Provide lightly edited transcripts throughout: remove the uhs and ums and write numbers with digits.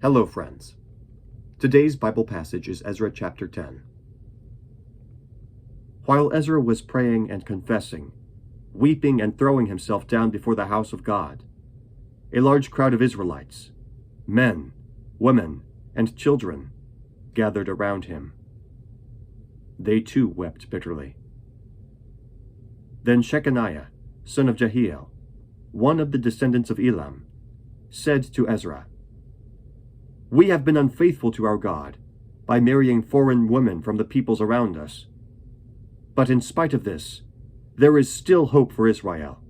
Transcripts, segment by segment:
Hello, friends. Today's Bible passage is Ezra chapter 10. While Ezra was praying and confessing, weeping and throwing himself down before the house of God, a large crowd of Israelites, men, women, and children, gathered around him. They too wept bitterly. Then Shechaniah, son of Jehiel, one of the descendants of Elam, said to Ezra, "We have been unfaithful to our God by marrying foreign women from the peoples around us. But in spite of this, there is still hope for Israel.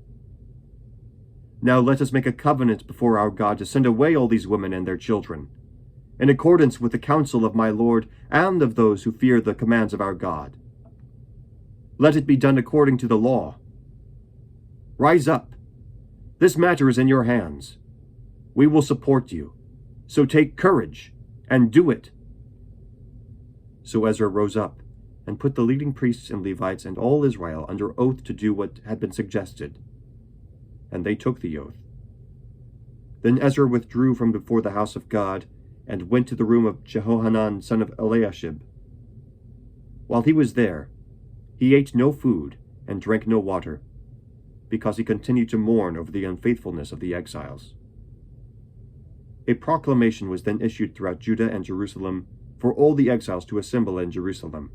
Now let us make a covenant before our God to send away all these women and their children, in accordance with the counsel of my Lord and of those who fear the commands of our God. Let it be done according to the law. Rise up. This matter is in your hands. We will support you. So take courage and do it." So Ezra rose up and put the leading priests and Levites and all Israel under oath to do what had been suggested. And they took the oath. Then Ezra withdrew from before the house of God and went to the room of Jehohanan son of Eliashib. While he was there, he ate no food and drank no water, because he continued to mourn over the unfaithfulness of the exiles. A proclamation was then issued throughout Judah and Jerusalem for all the exiles to assemble in Jerusalem.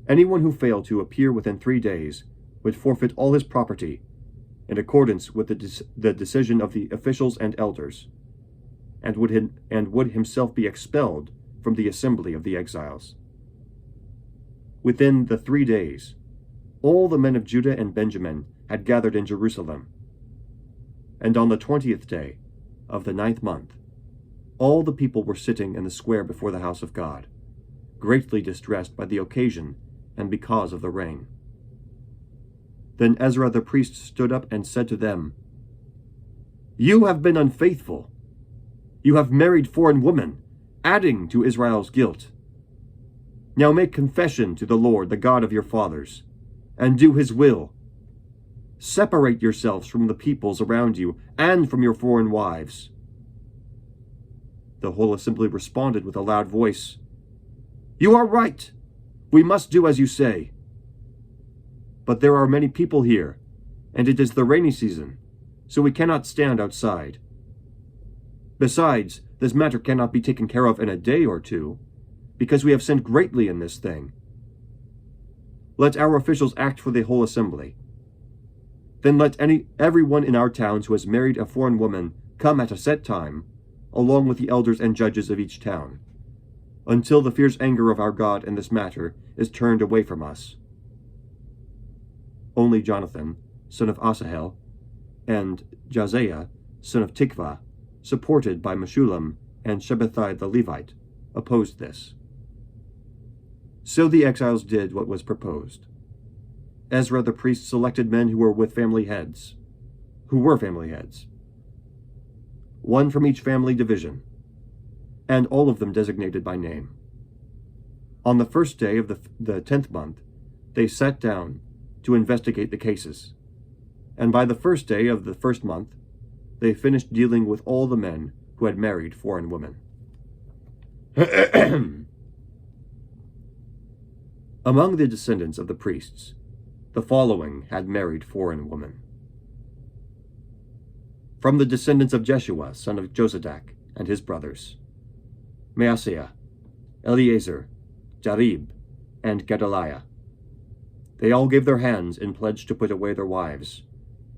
Anyone who failed to appear within 3 days would forfeit all his property, in accordance with the decision of the officials and elders, and would himself be expelled from the assembly of the exiles. Within the 3 days, all the men of Judah and Benjamin had gathered in Jerusalem. And on the 20th day of the 9th month, all the people were sitting in the square before the house of God, greatly distressed by the occasion and because of the rain. Then Ezra the priest stood up and said to them, "You have been unfaithful. You have married foreign women, adding to Israel's guilt. Now make confession to the Lord, the God of your fathers, and do his will. Separate yourselves from the peoples around you and from your foreign wives." The whole assembly responded with a loud voice, "You are right. We must do as you say. But there are many people here, and it is the rainy season, so we cannot stand outside. Besides, this matter cannot be taken care of in a day or two, because we have sinned greatly in this thing. Let our officials act for the whole assembly. Then let everyone in our towns who has married a foreign woman come at a set time, along with the elders and judges of each town, until the fierce anger of our God in this matter is turned away from us." Only Jonathan, son of Asahel, and Jazaiah, son of Tikvah, supported by Meshullam and Shabbathai the Levite, opposed this. So the exiles did what was proposed. Ezra the priest selected men who were family heads, one from each family division, and all of them designated by name. On the first day of the 10th month, they sat down to investigate the cases, and by the first day of the first month, they finished dealing with all the men who had married foreign women. Among the descendants of the priests, the following had married foreign women. From the descendants of Jeshua, son of Josadak, and his brothers, Maaseiah, Eleazar, Jarib, and Gedaliah. They all gave their hands in pledge to put away their wives,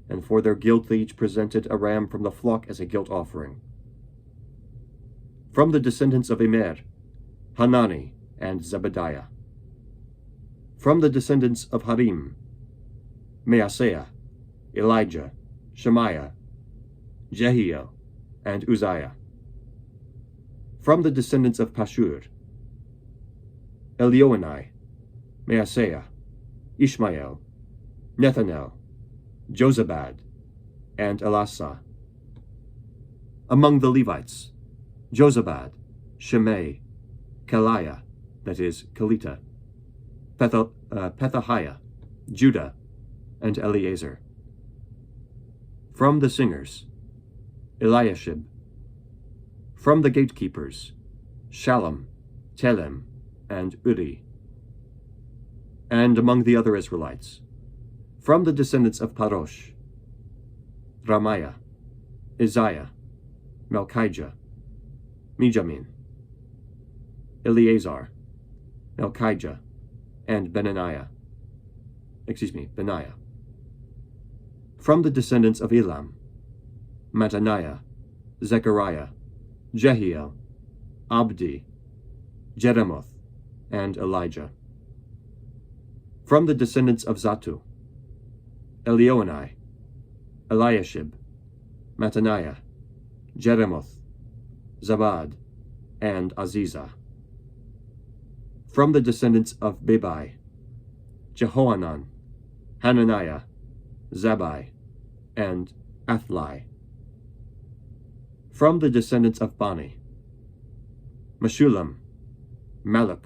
and for their guilt they each presented a ram from the flock as a guilt offering. From the descendants of Immer, Hanani, and Zebediah. From the descendants of Harim, Maaseiah, Elijah, Shemaiah, Jehiel, and Uzziah. From the descendants of Pashur, Elioenai, Maaseiah, Ishmael, Nethanel, Jozabad, and Elasah. Among the Levites, Jozabad, Shimei, Kaliah, that is, Kelita, Pethahiah, Judah, and Eleazar. From the singers, Eliashib, From the gatekeepers, Shallum, Telem, and Uri. And among the other Israelites, from the descendants of Parosh, Ramiah, Isaiah, Melchijah, Mijamin, Eleazar, Melchijah, and Benaiah. From the descendants of Elam, Mattaniah, Zechariah, Jehiel, Abdi, Jeremoth, and Elijah. From the descendants of Zatu, Elioenai, Eliashib, Mattaniah, Jeremoth, Zabad, and Azizah. From the descendants of Bebai, Jehohanan, Hananiah, Zabai, and Athlai. From the descendants of Bani, Meshulam, Maluk,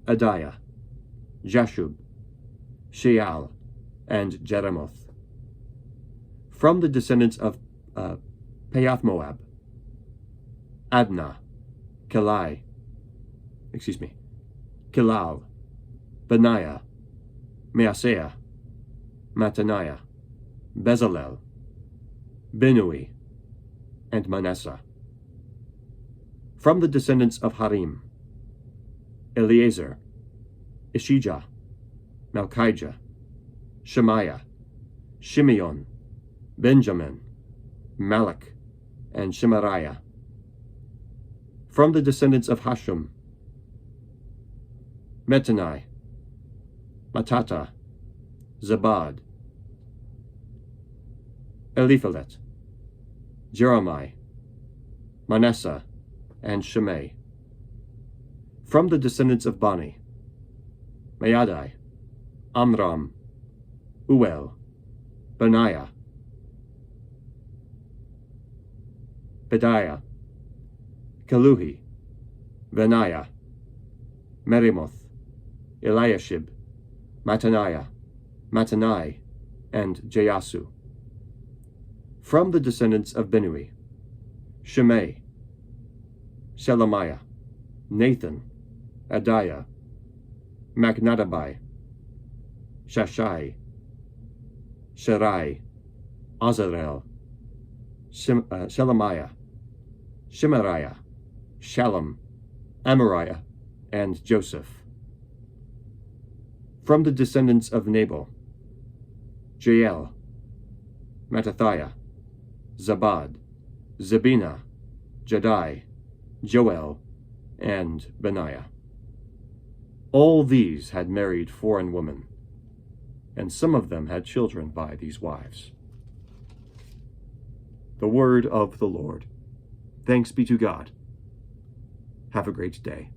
Adiah, Jashub, Sheal, and Jeremoth. From the descendants of Pahath-Moab, Adnah, Kilal, Benaiah, Maaseiah, Mattaniah, Bezalel, Binui, and Manasseh. From the descendants of Harim, Eleazar, Ishijah, Malchijah, Shemaiah, Shimeon, Benjamin, Malach, and Shemariah. From the descendants of Hashum, Metanai, Matata, Zabad, Eliphalet, Jeremiah, Manasseh, and Shimei. From the descendants of Bani, Maadai, Amram, Uel, Benaiah, Pedaiah, Kaluhi, Benaiah, Merimoth, Eliashib, Mattaniah, Mattanai, and Jayasu. From the descendants of Binui, Shimei, Shelemiah, Nathan, Adiah, Machnadabai, Shashai, Sherai, Azarel, Shelemiah, Shemariah, Shallum, Amariah, and Joseph. From the descendants of Nabal, Jael, Mattathiah, Zabad, Zebina, Jadai, Joel, and Benaiah. All these had married foreign women, and some of them had children by these wives. The word of the Lord. Thanks be to God. Have a great day.